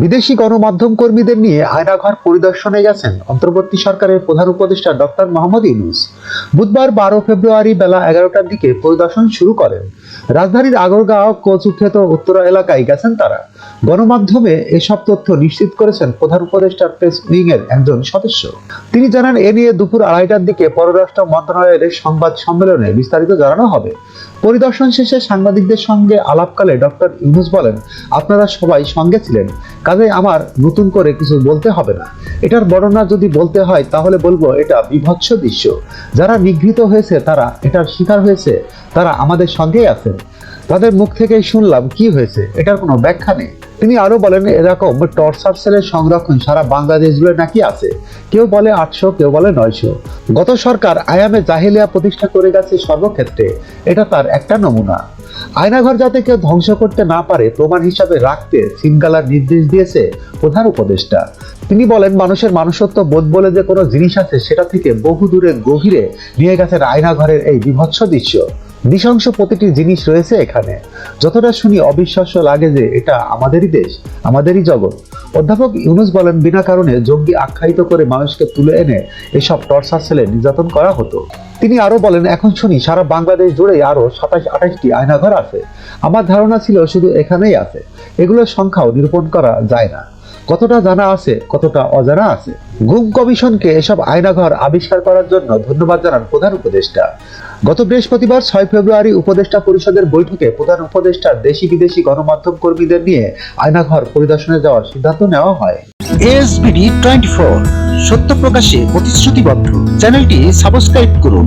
বিদেশি গণমাধ্যম কর্মীদের নিয়ে আয়নাঘর পরিদর্শনে গেছেন অন্তর্বর্তী সরকারের প্রধান উপদেষ্টা ডক্টর মোহাম্মদ ইউনূস। বুধবার 12 ফেব্রুয়ারি বেলা 11টার দিকে পরিদর্শন শুরু করেন। রাজধানীর আগরগাঁও কোচউথেত উত্তরা এলাকায় গেছেন তারা। গণমাধ্যমে এসব তথ্য নিশ্চিত করেছেন প্রধান উপদেষ্টার প্রেস উইং এর একজন সদস্য। তিনি জানান, এ নিয়ে দুপুর 2:30টার দিকে পররাষ্ট্র মন্ত্রণালয়ের সংবাদ সম্মেলনে বিস্তারিত জানানো হবে। পরিদর্শন শেষে সাংবাদিকদের সঙ্গে আলাপকালে ডক্টর ইউনূস বলেন, আপনারা সবাই সঙ্গে ছিলেন, কাজে আমার নতুন করে কিছু বলতে হবে না। এটার বর্ণনা যদি বলতে হয় তাহলে বলবো এটা বিভৎস দৃশ্য। যারা নিগৃহীত হয়েছে, তারা এটার শিকার হয়েছে, তারা আমাদের সঙ্গেই আছেন। তাদের মুখ থেকেই শুনলাম কি হয়েছে, এটার কোনো ব্যাখ্যা নেই। তিনি আরো বলেন, এরকম টর্চার সেলের সংরক্ষণ সারা বাংলাদেশ জুড়ে নাকি আছে। কেউ বলে 800, কেউ বলে 900। গত সরকার আয়ামে জাহিলিয়া প্রতিষ্ঠা করে গেছে সর্বক্ষেত্রে, এটা তার একটা নমুনা। আয়নাঘর যাতে কেউ ধ্বংস করতে না পারে প্রমাণ হিসাবে রাখতে সিনগালার নির্দেশ দিয়েছে প্রধান উপদেষ্টা। তিনি বলেন, মানুষের মানুষত্ব বোধ বলে যে কোনো জিনিস আছে, সেটা থেকে বহু দূরে গভীরে নিয়ে গেছেন আয়নাঘরের এই বিভৎস দৃশ্য। নৃশংস প্রতিটি জিনিস রয়েছে এখানে। যতটা শুনি অবিশ্বাস্য লাগে যে এটা আমাদেরই দেশ, আমাদেরই জগৎ। অধ্যাপক ইউনূস বলেন, বিনা কারণে জঙ্গি আখ্যায়িত করে মানুষকে তুলে এনে এসব টর্চার সেলে নির্যাতন করা হতো। তিনি আরো বলেন, এখন শুনি সারা বাংলাদেশ জুড়ে আরো 27-28টি আয়নাঘর আছে। আমার ধারণা ছিল শুধু এখানেই আছে। এগুলোর সংখ্যাও নিরূপণ করা যায় না। কতটা জানা আছে, কতটা অজানা আছে। গুম কমিশনকে এসব আয়নাঘর আবিষ্কার করার জন্য ধন্যবাদ জানান প্রধান উপদেষ্টা। গত বৃহস্পতিবার 6 ফেব্রুয়ারি উপদেষ্টা পরিষদের বৈঠকে প্রধান উপদেষ্টার দেশি বিদেশি গণমাধ্যম কর্মীদের নিয়ে আয়নাঘর পরিদর্শনে যাওয়ার সিদ্ধান্ত নেওয়া হয়। ASBD 24 সত্য প্রকাশে প্রতিশ্রুতিবদ্ধ। চ্যানেলটি সাবস্ক্রাইব করুন।